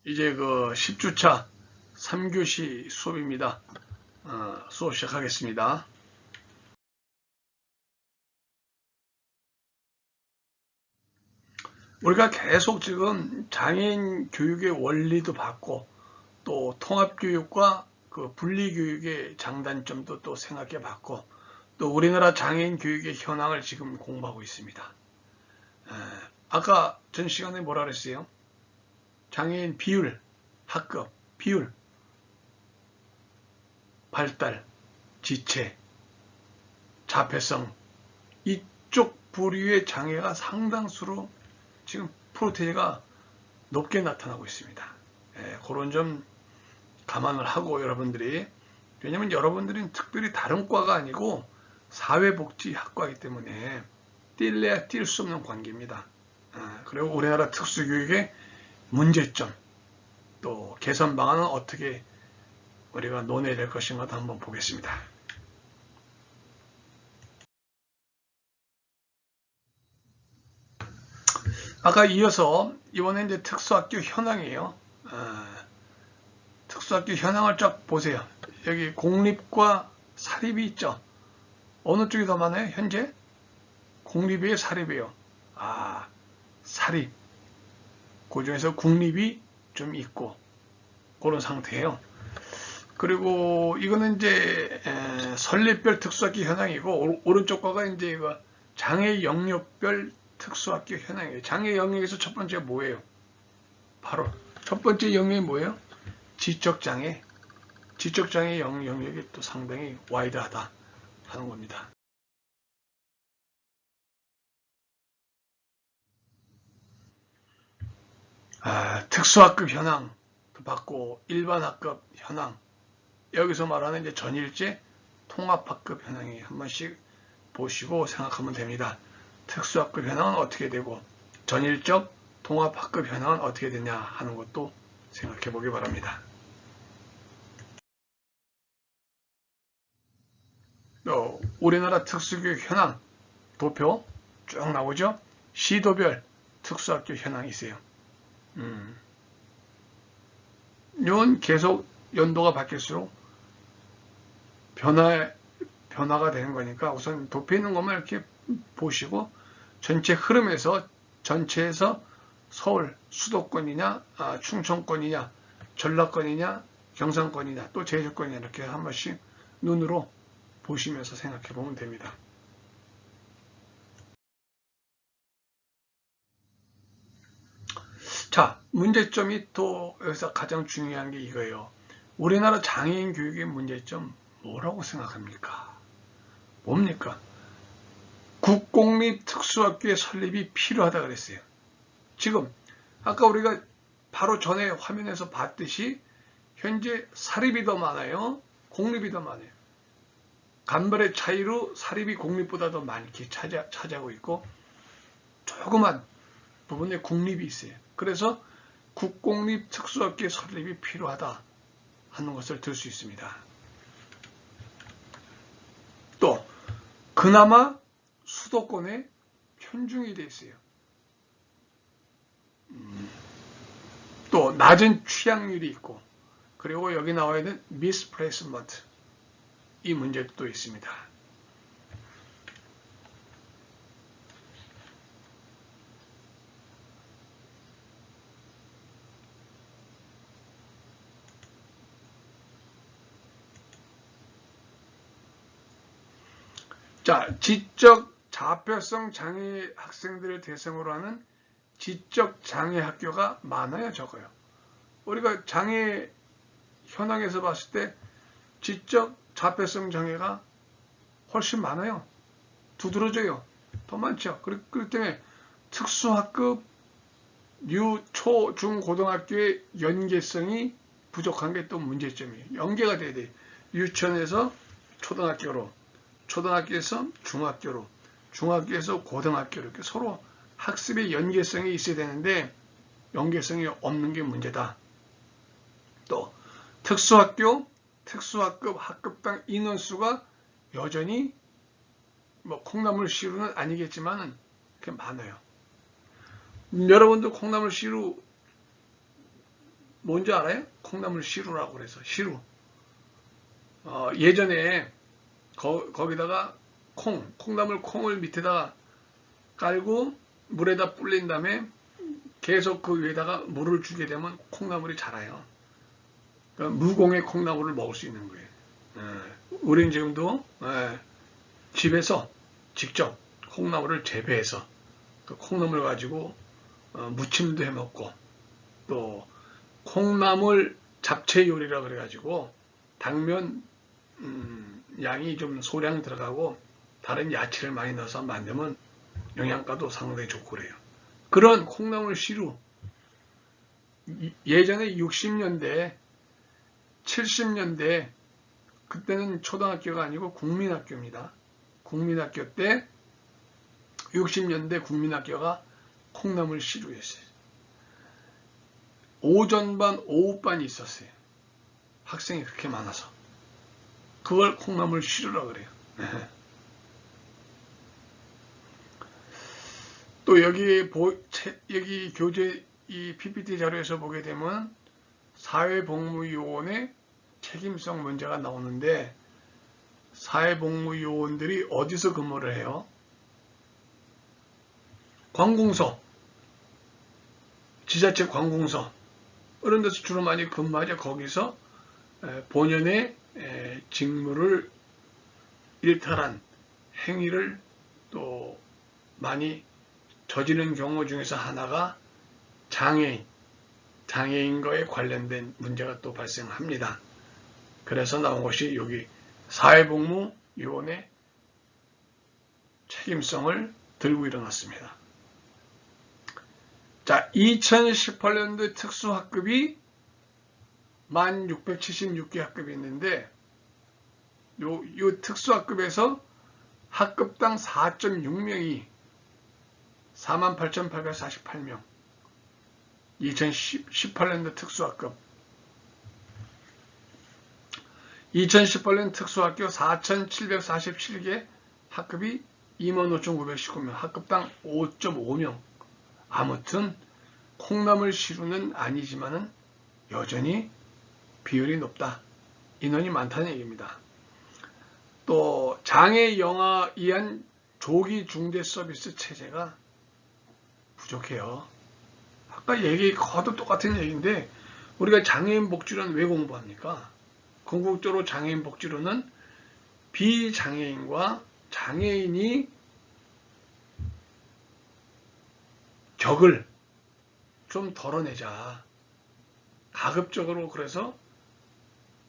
이제 그 10주차 3교시 수업입니다. 수업 시작하겠습니다. 우리가 계속 지금 장애인 교육의 원리도 봤고 또 통합교육과 그 분리교육의 장단점도 또 생각해 봤고 또 우리나라 장애인 교육의 현황을 지금 공부하고 있습니다. 아까 전 시간에 뭐라 그랬어요? 장애인 비율, 학급, 비율, 발달, 지체, 자폐성 이쪽 부류의 장애가 상당수로 지금 프로테이가 높게 나타나고 있습니다. 그런 점 감안을 하고 여러분들이, 왜냐면 여러분들은 특별히 다른 과가 아니고 사회복지학과이기 때문에 뛸래야 뛸 수 없는 관계입니다. 그리고 우리나라 특수교육의 문제점, 또 개선 방안은 어떻게 우리가 논해야 될 것인가도 한번 보겠습니다. 아까 이어서 이번에 이제 특수학교 현황이에요. 특수학교 현황을 쫙 보세요. 여기 공립과 사립이 있죠. 어느 쪽이 더 많아요? 현재? 공립이에요? 사립이에요? 사립. 그 중에서 국립이 좀 있고 그런 상태예요. 그리고 이거는 이제 설립별 특수학교 현황이고 오른쪽 거가 이제 이거 장애 영역별 특수학교 현황이에요. 장애 영역에서 첫 번째가 뭐예요? 바로 첫 번째 영역이 뭐예요? 지적장애. 지적장애 영역이 또 상당히 와이드하다 하는 겁니다. 특수학급 현황도 봤고 일반 학급 현황, 여기서 말하는 이제 전일제 통합학급 현황이 한 번씩 보시고 생각하면 됩니다. 특수학급 현황은 어떻게 되고 전일적 통합학급 현황은 어떻게 되냐 하는 것도 생각해 보기 바랍니다. 또 우리나라 특수교육 현황 도표 쭉 나오죠. 시도별 특수학교 현황이 있어요. 이건 계속 연도가 바뀔수록 변화가 되는 거니까 우선 도표에 있는 것만 이렇게 보시고 전체 흐름에서 전체에서 서울 수도권이냐 충청권이냐 전라권이냐 경상권이냐 또 제주권이냐 이렇게 한 번씩 눈으로 보시면서 생각해 보면 됩니다. 자, 문제점이 또 여기서 가장 중요한 게 이거예요. 우리나라 장애인 교육의 문제점 뭐라고 생각합니까? 뭡니까? 국공립 특수학교의 설립이 필요하다 그랬어요. 지금 아까 우리가 바로 전에 화면에서 봤듯이 현재 사립이 더 많아요? 공립이 더 많아요? 간발의 차이로 사립이 공립보다 더 많게 차지하고 있고 조그만 부분에 국립이 있어요. 그래서 국공립 특수학교 설립이 필요하다 하는 것을 들 수 있습니다. 또 그나마 수도권에 편중이 되어 있어요. 또 낮은 취약률이 있고 그리고 여기 나와 있는 misplacement 이 문제도 또 있습니다. 자, 지적 자폐성 장애 학생들을 대상으로 하는 지적 장애 학교가 많아요, 적어요? 우리가 장애 현황에서 봤을 때 지적 자폐성 장애가 훨씬 많아요. 두드러져요. 더 많죠. 그렇기 때문에 특수학급 초, 중, 고등학교의 연계성이 부족한 게 또 문제점이에요. 연계가 돼야 돼요. 유치원에서 초등학교로, 초등학교에서 중학교로, 중학교에서 고등학교로 이렇게 서로 학습의 연계성이 있어야 되는데 연계성이 없는 게 문제다. 또 특수학교, 특수학급 학급당 인원수가 여전히 뭐 콩나물시루는 아니겠지만 그게 많아요. 여러분도 콩나물시루 뭔지 알아요? 콩나물 시루라고 그래서 시루. 예전에 거기다가 콩나물 콩을 밑에다가 깔고 물에다 불린 다음에 계속 그 위에다가 물을 주게 되면 콩나물이 자라요. 그러니까 무공의 콩나물을 먹을 수 있는 거예요. 우리는 지금도 집에서 직접 콩나물을 재배해서 그 콩나물 가지고 무침도 해 먹고 또 콩나물 잡채 요리라 그래가지고 당면 양이 좀 소량 들어가고 다른 야채를 많이 넣어서 만들면 영양가도 상당히 좋고 그래요. 그런 콩나물 시루 예전에 60년대 70년대 그때는 초등학교가 아니고 국민학교입니다. 국민학교 때 60년대 국민학교가 콩나물 시루였어요. 오전반 오후반이 있었어요. 학생이 그렇게 많아서 그걸 콩나물 시루라 그래요. 또 여기 교재 이 PPT 자료에서 보게 되면 사회복무요원의 책임성 문제가 나오는데 사회복무요원들이 어디서 근무를 해요? 관공서, 지자체 관공서 이런 데서 주로 많이 근무하죠. 거기서 본연의 직무를 일탈한 행위를 또 많이 저지른 경우 중에서 하나가 장애인과의 관련된 문제가 또 발생합니다. 그래서 나온 것이 여기 사회복무요원의 책임성을 들고 일어났습니다. 자, 2018년도 특수학급이 1676개 학급이 있는데 요 특수학급에서 학급당 4.6명이 48,848명 2018년도 특수학급 2018년 특수학교 4,747개 학급이 25,919명 학급당 5.5명 아무튼 콩나물 시루는 아니지만은 여전히 비율이 높다. 인원이 많다는 얘기입니다. 또 장애 영아 위한 조기 중재 서비스 체제가 부족해요. 아까 거도 똑같은 얘기인데 우리가 장애인 복지로는 왜 공부합니까? 궁극적으로 장애인 복지로는 비장애인과 장애인이 격을 좀 덜어내자. 가급적으로 그래서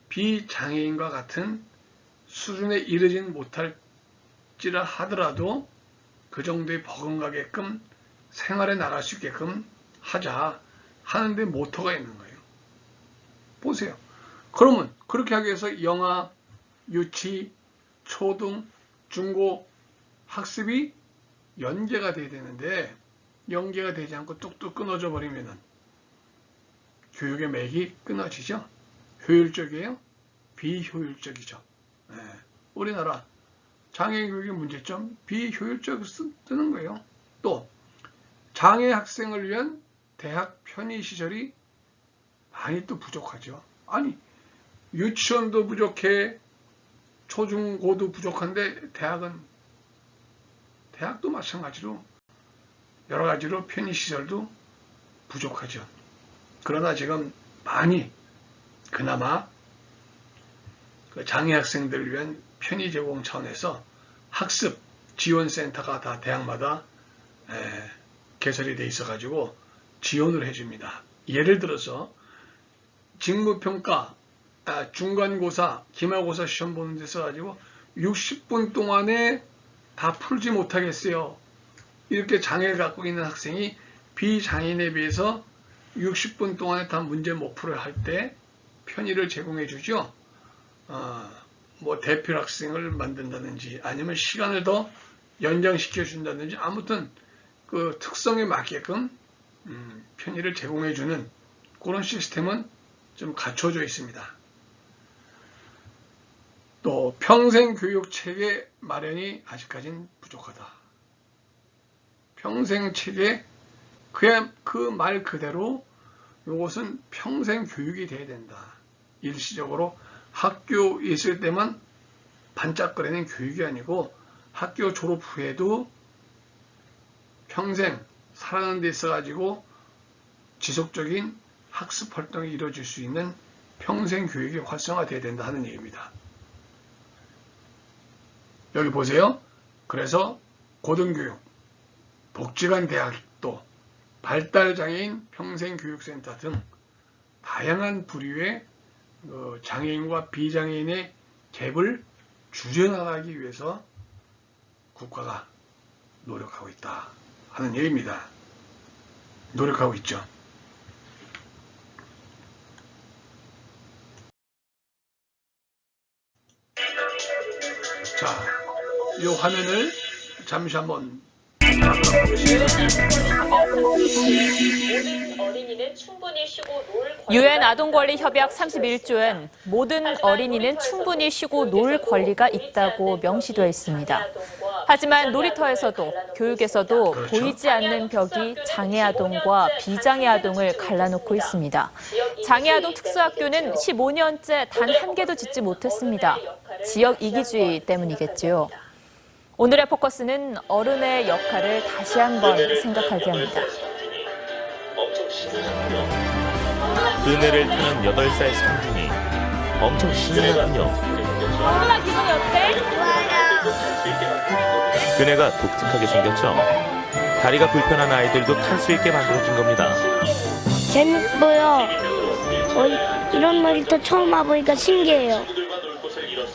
비장애인과 같은 수준에 이르진 못할지라 하더라도 그 정도에 버금가게끔 생활에 나갈 수 있게끔 하자 하는데 모토가 있는 거예요. 보세요. 그러면 그렇게 하기 위해서 영아, 유치, 초등, 중고 학습이 연계가 돼야 되는데 연계가 되지 않고 뚝뚝 끊어져 버리면은 교육의 맥이 끊어지죠. 효율적이에요? 비효율적이죠. 우리나라 장애인 교육의 문제점 비효율적으로 뜨는 거예요. 또 장애 학생을 위한 대학 편의시설이 많이 또 부족하죠. 아니 유치원도 부족해 초중고도 부족한데 대학도 마찬가지로 여러 가지로 편의시설도 부족하죠. 그러나 지금 많이 그나마 장애 학생들을 위한 편의 제공 차원에서 학습 지원센터가 다 대학마다 개설이 돼 있어 가지고 지원을 해줍니다. 예를 들어서 직무평가, 중간고사, 기말고사 시험 보는 데 써가지고 60분 동안에 다 풀지 못하겠어요. 이렇게 장애를 갖고 있는 학생이 비장애인에 비해서 60분 동안에 다 문제 못 풀어야 할 때 편의를 제공해 주죠. 뭐 대필 학생을 만든다든지 아니면 시간을 더 연장시켜 준다든지 아무튼 그 특성에 맞게끔 편의를 제공해 주는 그런 시스템은 좀 갖춰져 있습니다. 또 평생교육체계 마련이 아직까지는 부족하다. 평생체계 그 말 그대로 이것은 평생 교육이 돼야 된다. 일시적으로 학교 있을 때만 반짝거리는 교육이 아니고 학교 졸업 후에도 평생 살아가는 데 있어가지고 지속적인 학습 활동이 이루어질 수 있는 평생 교육이 활성화돼야 된다 하는 얘기입니다. 여기 보세요. 그래서 고등교육, 복지관 대학도, 발달장애인 평생교육센터 등 다양한 부류의 장애인과 비장애인의 갭을 줄여나가기 위해서 국가가 노력하고 있다 하는 얘기입니다. 노력하고 있죠. 자, 이 화면을 잠시 한번 유엔 아동권리협약 31조엔 모든 어린이는 충분히 쉬고 놀 권리가 있다고 명시되어 있습니다. 하지만 놀이터에서도 교육에서도 보이지 않는 벽이 장애아동과 비장애아동을 갈라놓고 있습니다. 장애아동 특수학교는 15년째 단 한 개도 짓지 못했습니다. 지역 이기주의 때문이겠지요. 오늘의 포커스는 어른의 역할을 다시 한번 생각하게 합니다. 그네를 타는 8살 성준이 엄청 신이 나군요. 엄마 기분이 어때? 그네가 독특하게 생겼죠. 다리가 불편한 아이들도 탈 수 있게 만들어진 겁니다. 재밌고요. 이런 놀이터 처음 와보니까 신기해요.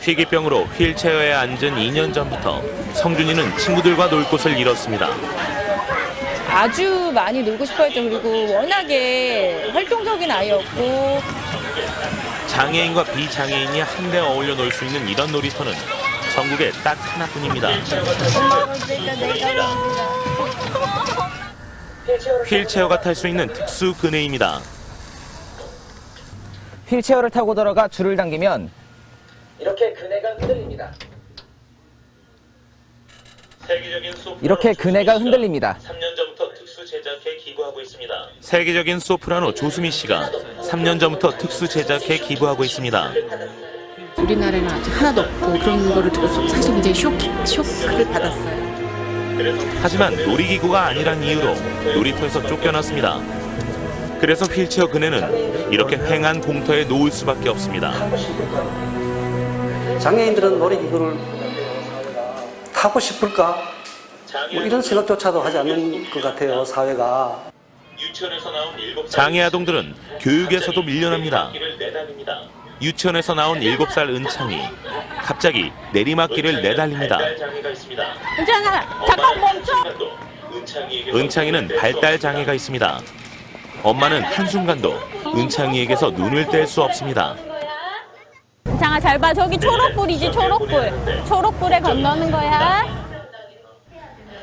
희귀병으로 휠체어에 앉은 2년 전부터 성준이는 친구들과 놀 곳을 잃었습니다. 아주 많이 놀고 싶어했죠. 그리고 워낙에 활동적인 아이였고. 장애인과 비장애인이 한데 어울려 놀 수 있는 이런 놀이터는 전국에 딱 하나뿐입니다. 휠체어가 탈 수 있는 특수 그네입니다. 휠체어를 타고 들어가 줄을 당기면 이렇게 그네가 흔들립니다. 3년 전부터 특수 제작에 기부하고 있습니다. 세계적인 소프라노 조수미 씨가 3년 전부터 특수 제작에 기부하고 있습니다. 우리나라에는 아직 하나도 없고 그런 거를 들어서 사실 굉장히 쇼크를 받았어요. 하지만 놀이기구가 아니란 이유로 놀이터에서 쫓겨났습니다. 그래서 휠체어 그네는 이렇게 횡한 공터에 놓을 수밖에 없습니다. 장애인들은 놀이기구를 타고 싶을까? 뭐 이런 생각조차도 하지 않는 것 같아요, 사회가. 장애 아동들은 교육에서도 밀려납니다. 유치원에서 나온 7살 은창이 갑자기 내리막길을 내달립니다. 은창아, 잠깐 멈춰! 은창이는 발달 장애가 있습니다. 엄마는 한순간도 은창이에게서 눈을 뗄 수 없습니다. 은창아, 잘 봐. 저기 초록불이지, 초록불. 초록불에 건너는 거야.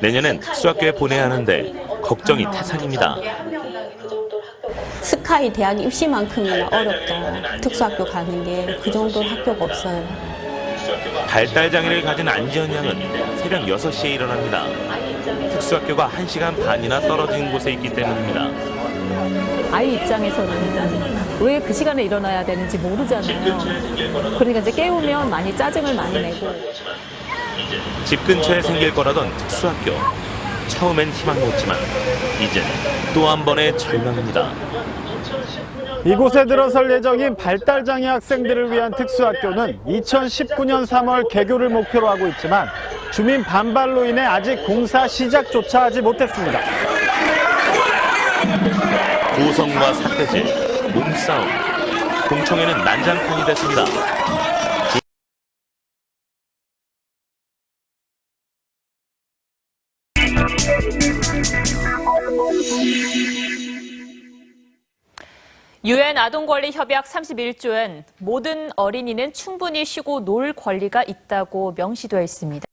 내년엔 특수학교에 보내야 하는데 걱정이 태산입니다. 스카이 대학 입시만큼이나 어렵죠. 특수학교 가는 게 그 정도 학교가 없어요. 발달 장애를 가진 안지연 양은 새벽 6시에 일어납니다. 특수학교가 1시간 반이나 떨어진 곳에 있기 때문입니다. 아이 입장에서는 왜 그 시간에 일어나야 되는지 모르잖아요. 그러니까 이제 깨우면 많이 짜증을 많이 내고. 집 근처에 생길 거라던 특수학교. 처음엔 희망이었지만 이젠 또 한 번의 절망입니다. 이곳에 들어설 예정인 발달장애 학생들을 위한 특수학교는 2019년 3월 개교를 목표로 하고 있지만 주민 반발로 인해 아직 공사 시작조차 하지 못했습니다. 고성과 삿대질, 몸싸움, 공청회는 난장판이 됐습니다. 유엔 아동권리협약 31조엔 모든 어린이는 충분히 쉬고 놀 권리가 있다고 명시되어 있습니다.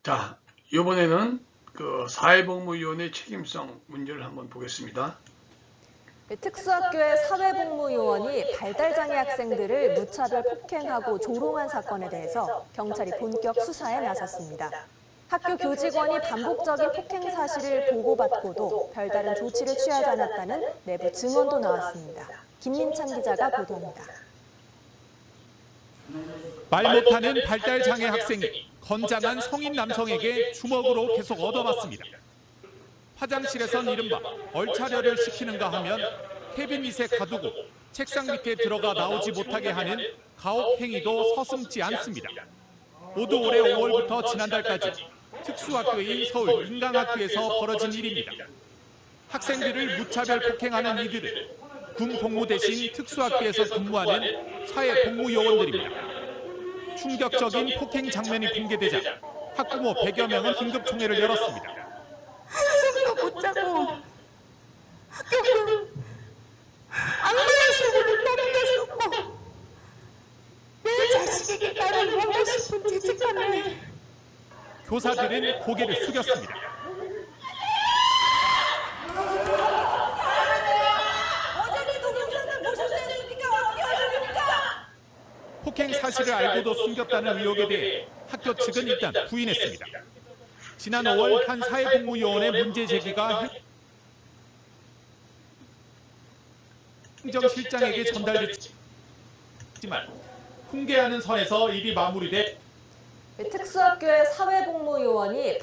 자, 이번에는 그 사회복무위원회 책임성 문제를 한번 보겠습니다. 특수학교의 사회복무요원이 발달장애 학생들을 무차별 폭행하고 조롱한 사건에 대해서 경찰이 본격 수사에 나섰습니다. 학교 교직원이 반복적인 폭행 사실을 보고받고도 별다른 조치를 취하지 않았다는 내부 증언도 나왔습니다. 김민찬 기자가 보도합니다. 말 못하는 발달장애 학생이 건장한 성인 남성에게 주먹으로 계속 얻어맞습니다. 화장실에선 이른바 얼차려를 시키는가 하면 캐비닛에 가두고 책상 밑에 들어가 나오지 못하게 하는 가혹 행위도 서슴지 않습니다. 모두 올해 5월부터 지난달까지 특수학교인 서울 인강학교에서 벌어진 일입니다. 학생들을 무차별 폭행하는 이들은 군 복무 대신 특수학교에서 근무하는 사회복무요원들입니다. 충격적인 폭행 장면이 공개되자 학부모 100여 명은 긴급총회를 열었습니다. 한숨도 못 자고 학교 안보이식으로 떠밀렸었고 내 자식에게 나를 먹고 싶은 죄책감에 교사들은 고개를 숙였습니다. 폭행 사실을 알고도 숨겼다는 의혹에 대해 학교 측은 일단 부인했습니다. 지난 5월 한 사회복무요원의 문제 제기가 행정실장에게 전달됐지만 훈계하는 선에서 일이 마무리돼 특수학교의 사회복무요원이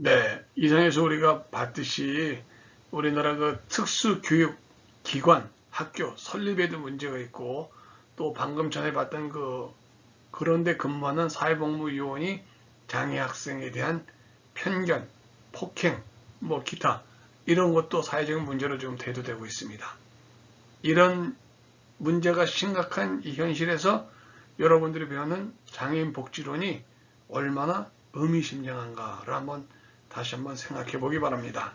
네, 이상에서 우리가 봤듯이 우리나라 그 특수교육기관, 학교 설립에도 문제가 있고 또 방금 전에 봤던 그런데 근무하는 사회복무요원이 장애 학생에 대한 편견, 폭행, 뭐 기타 이런 것도 사회적인 문제로 지금 대두되고 있습니다. 이런 문제가 심각한 이 현실에서 여러분들이 배우는 장애인 복지론이 얼마나 의미심장한가를 다시 한번 생각해 보기 바랍니다.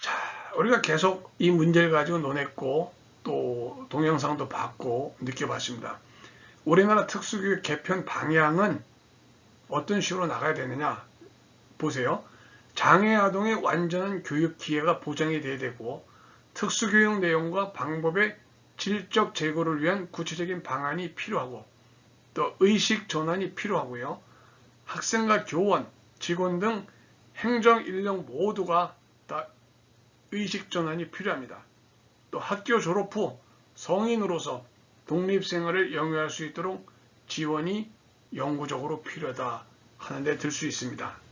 자, 우리가 계속 이 문제를 가지고 논했고 또 동영상도 봤고 느껴봤습니다. 우리나라 특수교육 개편 방향은 어떤 식으로 나가야 되느냐 보세요. 장애 아동의 완전한 교육 기회가 보장이 돼야 되고 특수교육 내용과 방법의 질적 제고를 위한 구체적인 방안이 필요하고 또 의식 전환이 필요하고요. 학생과 교원, 직원 등 행정 인력 모두가 다 의식 전환이 필요합니다. 또 학교 졸업 후 성인으로서 독립생활을 영위할 수 있도록 지원이 영구적으로 필요하다 하는 데 들 수 있습니다.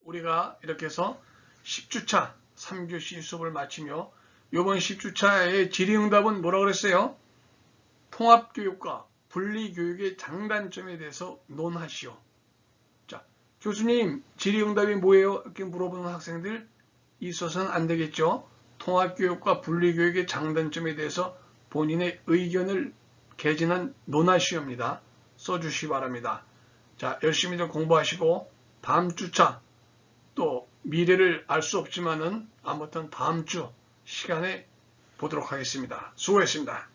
우리가 이렇게 해서 10주차 3교시 수업을 마치며 이번 10주차의 질의응답은 뭐라고 그랬어요? 통합교육과 분리교육의 장단점에 대해서 논하시오. 자, 교수님 질의응답이 뭐예요? 이렇게 물어보는 학생들 있어서는 안 되겠죠. 통합교육과 분리교육의 장단점에 대해서 본인의 의견을 개진한 논하시오입니다. 써주시기 바랍니다. 자, 열심히들 공부하시고 다음 주차 또 미래를 알 수 없지만은 아무튼 다음 주 시간에 보도록 하겠습니다. 수고했습니다.